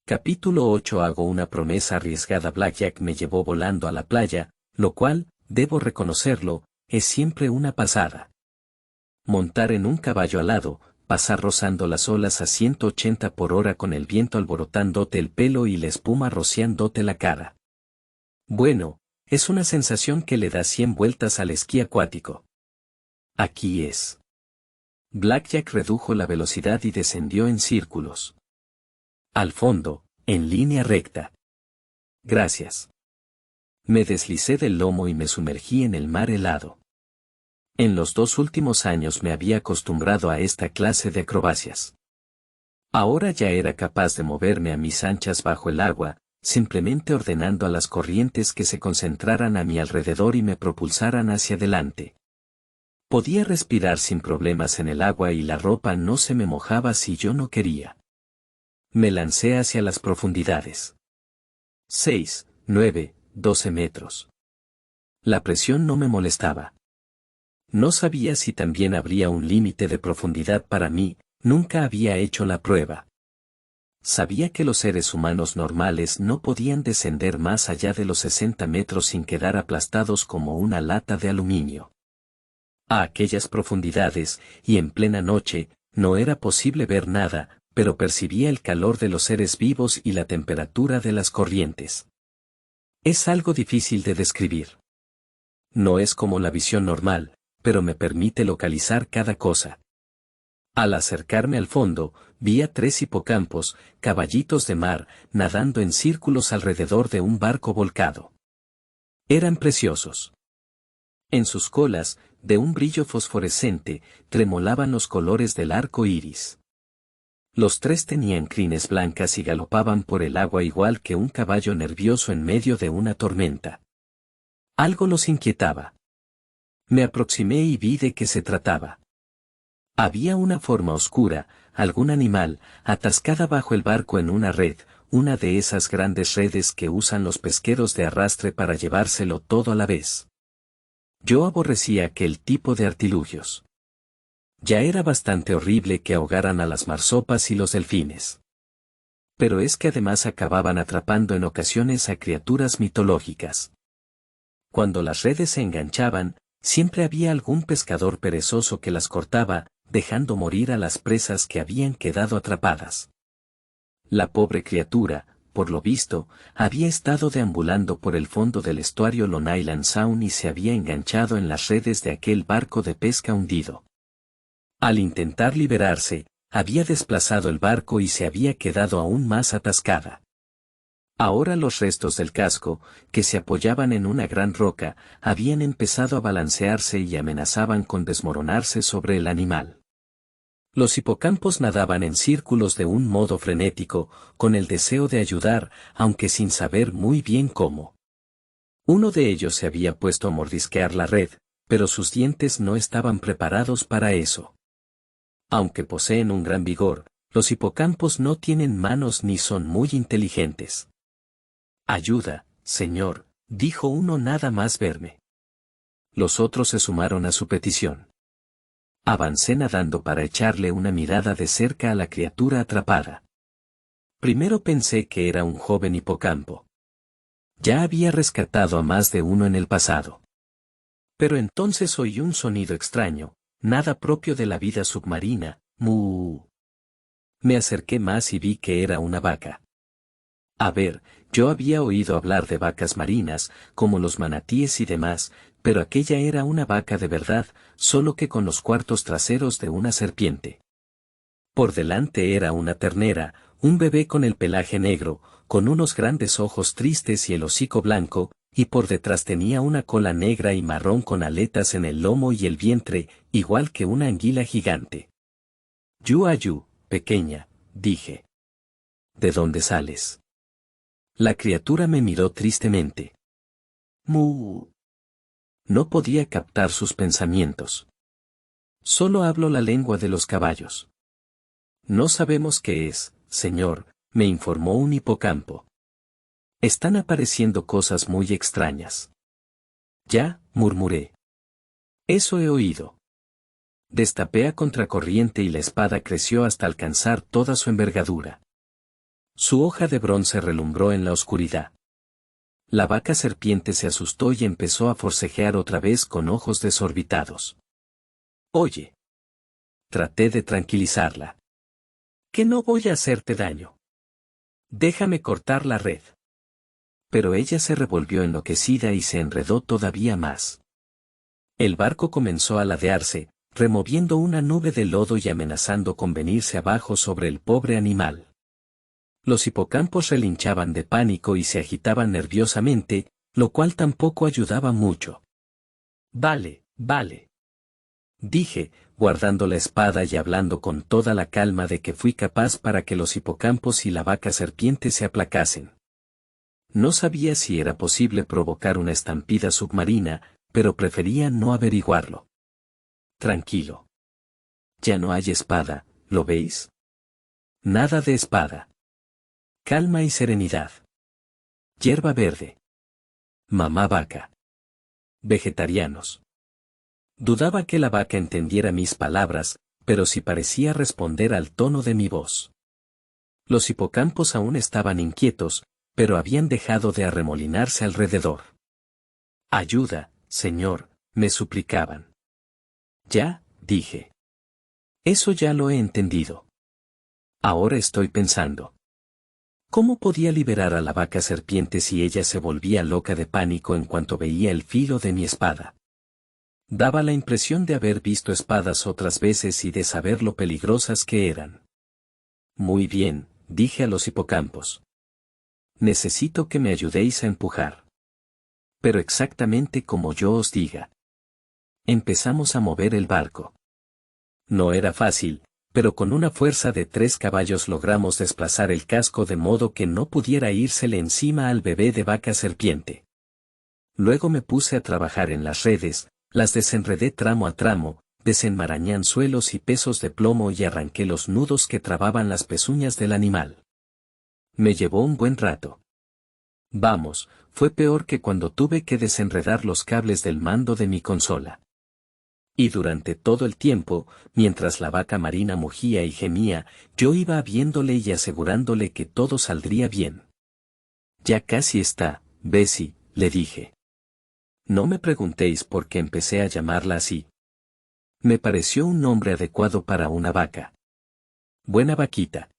Capítulo 8. Hago una promesa arriesgada. Blackjack me llevó volando a la playa, lo cual, debo reconocerlo, es siempre una pasada. Montar en un caballo alado, pasar rozando las olas a 180 por hora con el viento alborotándote el pelo y la espuma rociándote la cara. Bueno, es una sensación que le da 100 vueltas al esquí acuático. Aquí es. Blackjack redujo la velocidad y descendió en círculos. Al fondo, en línea recta. Gracias. Me deslicé del lomo y me sumergí en el mar helado. En los 2 últimos años me había acostumbrado a esta clase de acrobacias. Ahora ya era capaz de moverme a mis anchas bajo el agua, simplemente ordenando a las corrientes que se concentraran a mi alrededor y me propulsaran hacia adelante. Podía respirar sin problemas en el agua y la ropa no se me mojaba si yo no quería. Me lancé hacia las profundidades. 6, 9, 12 metros. La presión no me molestaba. No sabía si también habría un límite de profundidad para mí, nunca había hecho la prueba. Sabía que los seres humanos normales no podían descender más allá de los 60 metros sin quedar aplastados como una lata de aluminio. A aquellas profundidades, y en plena noche, no era posible ver nada, pero percibía el calor de los seres vivos y la temperatura de las corrientes. Es algo difícil de describir. No es como la visión normal, pero me permite localizar cada cosa. Al acercarme al fondo, vi a 3 hipocampos, caballitos de mar, nadando en círculos alrededor de un barco volcado. Eran preciosos. En sus colas, de un brillo fosforescente, tremolaban los colores del arco iris. Los 3 tenían crines blancas y galopaban por el agua igual que un caballo nervioso en medio de una tormenta. Algo los inquietaba. Me aproximé y vi de qué se trataba. Había una forma oscura, algún animal, atascada bajo el barco en una red, una de esas grandes redes que usan los pesqueros de arrastre para llevárselo todo a la vez. Yo aborrecía aquel tipo de artilugios. Ya era bastante horrible que ahogaran a las marsopas y los delfines. Pero es que además acababan atrapando en ocasiones a criaturas mitológicas. Cuando las redes se enganchaban, siempre había algún pescador perezoso que las cortaba, dejando morir a las presas que habían quedado atrapadas. La pobre criatura, por lo visto, había estado deambulando por el fondo del estuario Long Island Sound y se había enganchado en las redes de aquel barco de pesca hundido. Al intentar liberarse, había desplazado el barco y se había quedado aún más atascada. Ahora los restos del casco, que se apoyaban en una gran roca, habían empezado a balancearse y amenazaban con desmoronarse sobre el animal. Los hipocampos nadaban en círculos de un modo frenético, con el deseo de ayudar, aunque sin saber muy bien cómo. Uno de ellos se había puesto a mordisquear la red, pero sus dientes no estaban preparados para eso. Aunque poseen un gran vigor, los hipocampos no tienen manos ni son muy inteligentes. «Ayuda, señor», dijo uno nada más verme. Los otros se sumaron a su petición. Avancé nadando para echarle una mirada de cerca a la criatura atrapada. Primero pensé que era un joven hipocampo. Ya había rescatado a más de uno en el pasado. Pero entonces oí un sonido extraño, nada propio de la vida submarina, ¡mu! Me acerqué más y vi que era una vaca. A ver, yo había oído hablar de vacas marinas, como los manatíes y demás, pero aquella era una vaca de verdad, solo que con los cuartos traseros de una serpiente. Por delante era una ternera, un bebé con el pelaje negro, con unos grandes ojos tristes y el hocico blanco, y por detrás tenía una cola negra y marrón con aletas en el lomo y el vientre, igual que una anguila gigante. «Yu, pequeña», dije. «¿De dónde sales?» La criatura me miró tristemente. «Mu». No podía captar sus pensamientos. «Solo hablo la lengua de los caballos». «No sabemos qué es, señor», me informó un hipocampo. «Están apareciendo cosas muy extrañas». «Ya», murmuré. «Eso he oído». Destapé a contracorriente y la espada creció hasta alcanzar toda su envergadura. Su hoja de bronce relumbró en la oscuridad. La vaca serpiente se asustó y empezó a forcejear otra vez con ojos desorbitados. Oye. Traté de tranquilizarla. Que no voy a hacerte daño. Déjame cortar la red. Pero ella se revolvió enloquecida y se enredó todavía más. El barco comenzó a ladearse, removiendo una nube de lodo y amenazando con venirse abajo sobre el pobre animal. Los hipocampos relinchaban de pánico y se agitaban nerviosamente, lo cual tampoco ayudaba mucho. Vale, vale. Dije, guardando la espada y hablando con toda la calma de que fui capaz para que los hipocampos y la vaca serpiente se aplacasen. No sabía si era posible provocar una estampida submarina, pero prefería no averiguarlo. Tranquilo. Ya no hay espada, ¿lo veis? Nada de espada. Calma y serenidad. Hierba verde. Mamá vaca. Vegetarianos. Dudaba que la vaca entendiera mis palabras, pero sí parecía responder al tono de mi voz. Los hipocampos aún estaban inquietos, pero habían dejado de arremolinarse alrededor. Ayuda, señor, me suplicaban. Ya, dije. Eso ya lo he entendido. Ahora estoy pensando. ¿Cómo podía liberar a la vaca serpiente si ella se volvía loca de pánico en cuanto veía el filo de mi espada? Daba la impresión de haber visto espadas otras veces y de saber lo peligrosas que eran. Muy bien, dije a los hipocampos. Necesito que me ayudéis a empujar. Pero exactamente como yo os diga. Empezamos a mover el barco. No era fácil, pero con una fuerza de 3 caballos logramos desplazar el casco de modo que no pudiera írsele encima al bebé de vaca serpiente. Luego me puse a trabajar en las redes, las desenredé tramo a tramo, desenmarañé anzuelos y pesos de plomo y arranqué los nudos que trababan las pezuñas del animal. Me llevó un buen rato. Vamos, fue peor que cuando tuve que desenredar los cables del mando de mi consola. Y durante todo el tiempo, mientras la vaca marina mugía y gemía, yo iba viéndole y asegurándole que todo saldría bien. Ya casi está, Bessie, le dije. No me preguntéis por qué empecé a llamarla así. Me pareció un nombre adecuado para una vaca. Buena vaquita.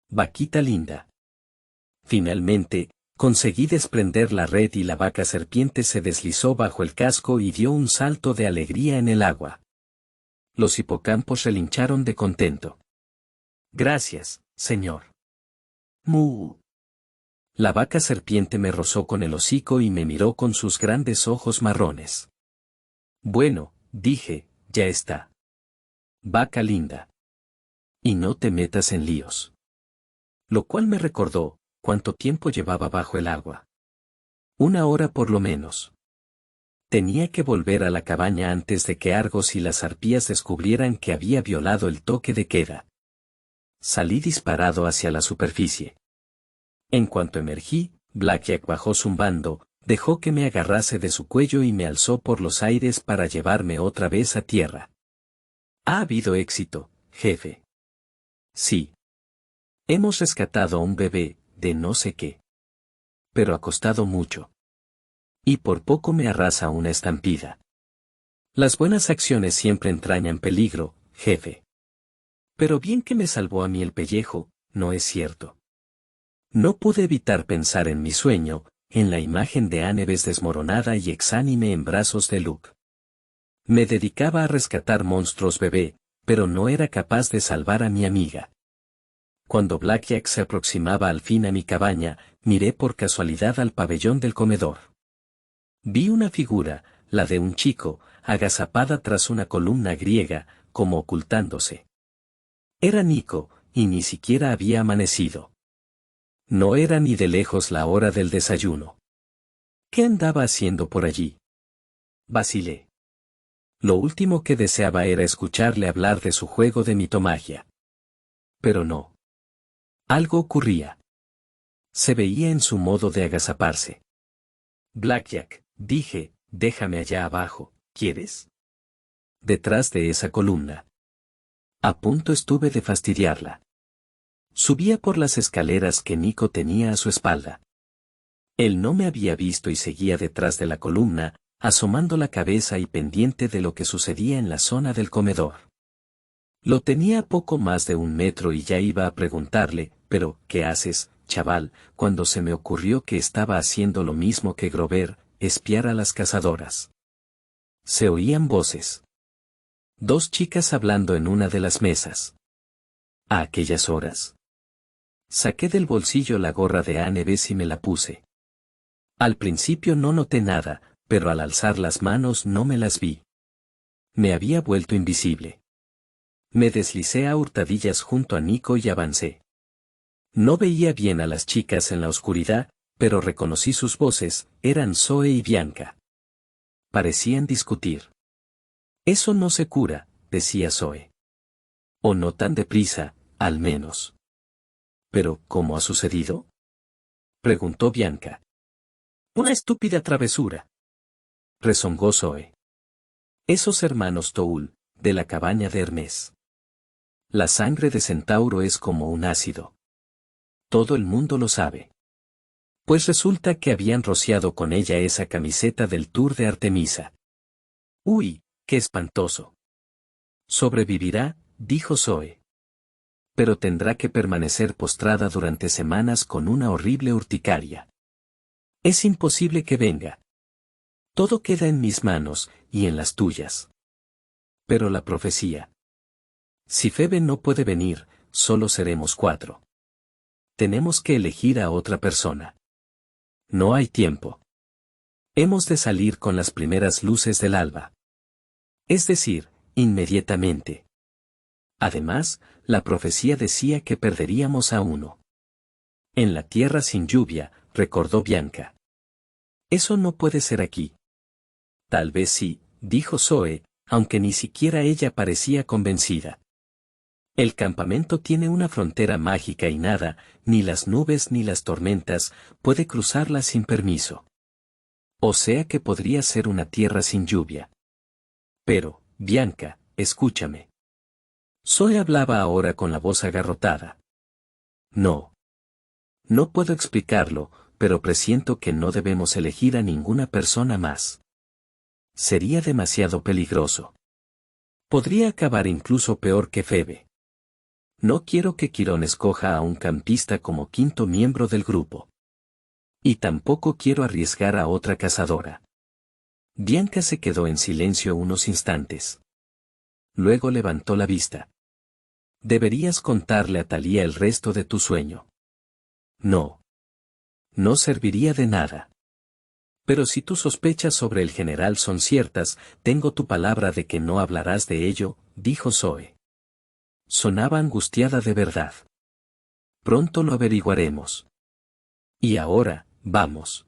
Vaquita linda. Finalmente, conseguí desprender la red y la vaca serpiente se deslizó bajo el casco y dio un salto de alegría en el agua. Los hipocampos relincharon de contento. Gracias, señor. Mu. La vaca serpiente me rozó con el hocico y me miró con sus grandes ojos marrones. Bueno, dije, ya está. Vaca linda. Y no te metas en líos. Lo cual me recordó, cuánto tiempo llevaba bajo el agua. 1 hora por lo menos. Tenía que volver a la cabaña antes de que Argos y las arpías descubrieran que había violado el toque de queda. Salí disparado hacia la superficie. En cuanto emergí, Blackjack bajó zumbando, dejó que me agarrase de su cuello y me alzó por los aires para llevarme otra vez a tierra. Ha habido éxito, jefe. Sí. Hemos rescatado a un bebé, de no sé qué. Pero ha costado mucho. Y por poco me arrasa una estampida. Las buenas acciones siempre entrañan peligro, jefe. Pero bien que me salvó a mí el pellejo, ¿no es cierto? No pude evitar pensar en mi sueño, en la imagen de Annabeth desmoronada y exánime en brazos de Luke. Me dedicaba a rescatar monstruos bebé, pero no era capaz de salvar a mi amiga. Cuando Blackjack se aproximaba al fin a mi cabaña, miré por casualidad al pabellón del comedor. Vi una figura, la de un chico, agazapada tras una columna griega, como ocultándose. Era Nico, y ni siquiera había amanecido. No era ni de lejos la hora del desayuno. ¿Qué andaba haciendo por allí? Vacilé. Lo último que deseaba era escucharle hablar de su juego de mitomagia. Pero no. Algo ocurría. Se veía en su modo de agazaparse. Blackjack, dije, déjame allá abajo, ¿quieres? Detrás de esa columna. A punto estuve de fastidiarla. Subía por las escaleras que Nico tenía a su espalda. Él no me había visto y seguía detrás de la columna, asomando la cabeza y pendiente de lo que sucedía en la zona del comedor. Lo tenía a poco más de 1 metro y ya iba a preguntarle, pero, ¿qué haces, chaval?, cuando se me ocurrió que estaba haciendo lo mismo que Grover, espiar a las cazadoras. Se oían voces. 2 chicas hablando en una de las mesas. A aquellas horas. Saqué del bolsillo la gorra de Anneves y me la puse. Al principio no noté nada, pero al alzar las manos no me las vi. Me había vuelto invisible. Me deslicé a hurtadillas junto a Nico y avancé. No veía bien a las chicas en la oscuridad, pero reconocí sus voces, eran Zoe y Bianca. Parecían discutir. Eso no se cura, decía Zoe. O no tan deprisa, al menos. ¿Pero cómo ha sucedido?, preguntó Bianca. Una estúpida travesura, rezongó Zoe. Esos hermanos Toul, de la cabaña de Hermes. La sangre de centauro es como un ácido. Todo el mundo lo sabe. Pues resulta que habían rociado con ella esa camiseta del Tour de Artemisa. Uy, qué espantoso. Sobrevivirá, dijo Zoe. Pero tendrá que permanecer postrada durante semanas con una horrible urticaria. Es imposible que venga. Todo queda en mis manos, y en las tuyas. Pero la profecía. Si Febe no puede venir, solo seremos 4. Tenemos que elegir a otra persona. No hay tiempo. Hemos de salir con las primeras luces del alba. Es decir, inmediatamente. Además, la profecía decía que perderíamos a 1. En la tierra sin lluvia, recordó Bianca. Eso no puede ser aquí. Tal vez sí, dijo Zoe, aunque ni siquiera ella parecía convencida. El campamento tiene una frontera mágica y nada, ni las nubes ni las tormentas, puede cruzarla sin permiso. O sea que podría ser una tierra sin lluvia. Pero, Bianca, escúchame. Zoe hablaba ahora con la voz agarrotada. No. No puedo explicarlo, pero presiento que no debemos elegir a ninguna persona más. Sería demasiado peligroso. Podría acabar incluso peor que Febe. No quiero que Quirón escoja a un campista como 5.º miembro del grupo. Y tampoco quiero arriesgar a otra cazadora. Bianca se quedó en silencio unos instantes. Luego levantó la vista. Deberías contarle a Thalía el resto de tu sueño. No. No serviría de nada. Pero si tus sospechas sobre el general son ciertas, tengo tu palabra de que no hablarás de ello, dijo Zoe. Sonaba angustiada de verdad. Pronto lo averiguaremos. Y ahora, vamos.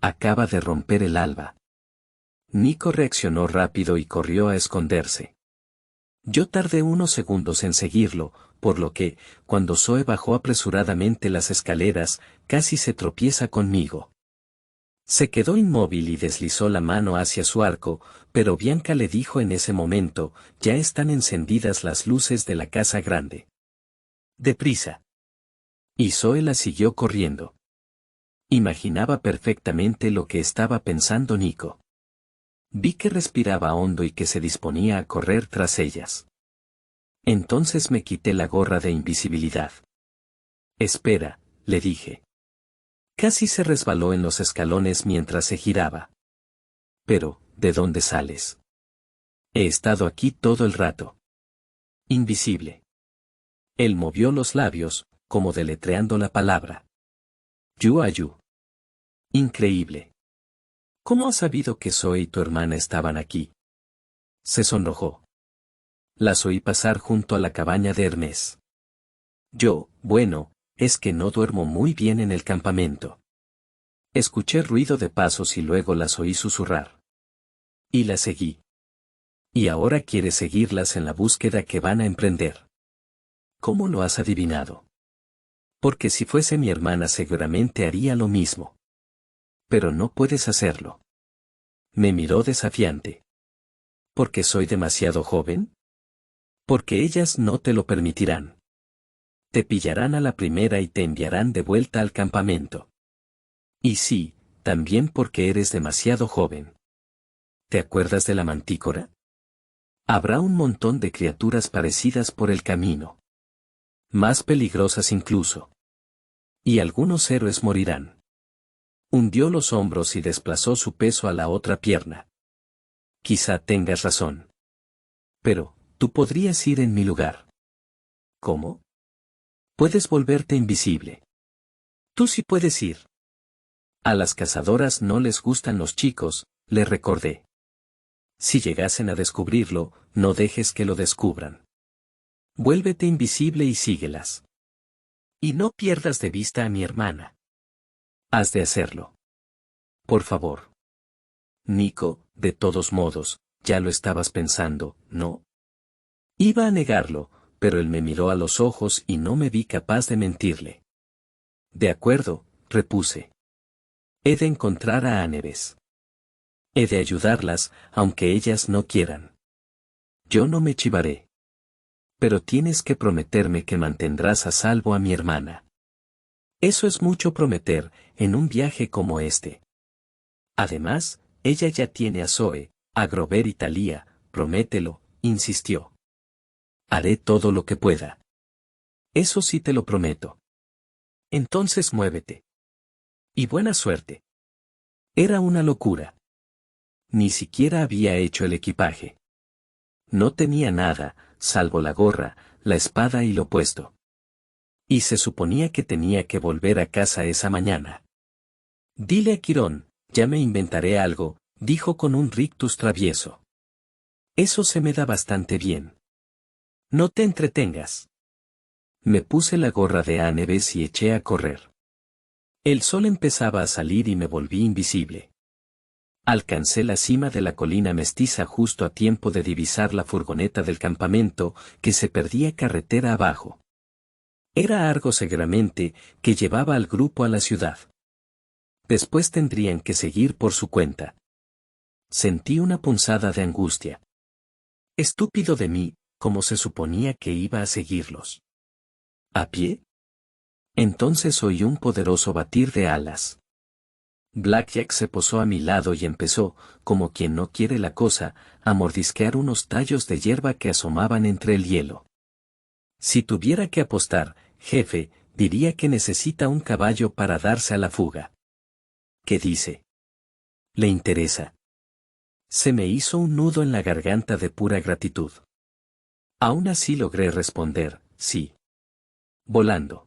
Acaba de romper el alba. Nico reaccionó rápido y corrió a esconderse. Yo tardé unos segundos en seguirlo, por lo que, cuando Zoe bajó apresuradamente las escaleras, casi se tropieza conmigo. Se quedó inmóvil y deslizó la mano hacia su arco, pero Bianca le dijo en ese momento, ya están encendidas las luces de la casa grande. Deprisa. Y Zoe la siguió corriendo. Imaginaba perfectamente lo que estaba pensando Nico. Vi que respiraba hondo y que se disponía a correr tras ellas. Entonces me quité la gorra de invisibilidad. Espera, le dije. Casi se resbaló en los escalones mientras se giraba. Pero, ¿de dónde sales? He estado aquí todo el rato. Invisible. Él movió los labios, como deletreando la palabra. Yu. Increíble. ¿Cómo has sabido que Zoe y tu hermana estaban aquí? Se sonrojó. Las oí pasar junto a la cabaña de Hermes. Bueno, es que no duermo muy bien en el campamento. Escuché ruido de pasos y luego las oí susurrar. Y las seguí. Y ahora quieres seguirlas en la búsqueda que van a emprender. ¿Cómo lo has adivinado? Porque si fuese mi hermana seguramente haría lo mismo. Pero no puedes hacerlo. Me miró desafiante. ¿Porque soy demasiado joven? Porque ellas no te lo permitirán. Te pillarán a la primera y te enviarán de vuelta al campamento. Y sí, también porque eres demasiado joven. ¿Te acuerdas de la mantícora? Habrá un montón de criaturas parecidas por el camino. Más peligrosas incluso. Y algunos héroes morirán. Hundió los hombros y desplazó su peso a la otra pierna. Quizá tengas razón. Pero, tú podrías ir en mi lugar. ¿Cómo? Puedes volverte invisible. Tú sí puedes ir. A las cazadoras no les gustan los chicos, le recordé. Si llegasen a descubrirlo, no dejes que lo descubran. Vuélvete invisible y síguelas. Y no pierdas de vista a mi hermana. Has de hacerlo. Por favor. Nico, de todos modos, ya lo estabas pensando, ¿no? Iba a negarlo, pero él me miró a los ojos y no me vi capaz de mentirle. De acuerdo, repuse. He de encontrar a Annabeth. He de ayudarlas, aunque ellas no quieran. Yo no me chivaré. Pero tienes que prometerme que mantendrás a salvo a mi hermana. Eso es mucho prometer, en un viaje como este. Además, ella ya tiene a Zoe, a Grover y Thalía, promételo, insistió. Haré todo lo que pueda. Eso sí te lo prometo. Entonces muévete. Y buena suerte. Era una locura. Ni siquiera había hecho el equipaje. No tenía nada, salvo la gorra, la espada y lo puesto. Y se suponía que tenía que volver a casa esa mañana. Dile a Quirón, ya me inventaré algo, dijo con un rictus travieso. Eso se me da bastante bien. No te entretengas. Me puse la gorra de Annabeth y eché a correr. El sol empezaba a salir y me volví invisible. Alcancé la cima de la colina mestiza justo a tiempo de divisar la furgoneta del campamento, que se perdía carretera abajo. Era Argos Segramente, que llevaba al grupo a la ciudad. Después tendrían que seguir por su cuenta. Sentí una punzada de angustia. Estúpido de mí, como se suponía que iba a seguirlos. ¿A pie? Entonces oí un poderoso batir de alas. Blackjack se posó a mi lado y empezó, como quien no quiere la cosa, a mordisquear unos tallos de hierba que asomaban entre el hielo. Si tuviera que apostar, jefe, diría que necesita un caballo para darse a la fuga. ¿Qué dice? ¿Le interesa? Se me hizo un nudo en la garganta de pura gratitud. Aún así logré responder, sí. Volando.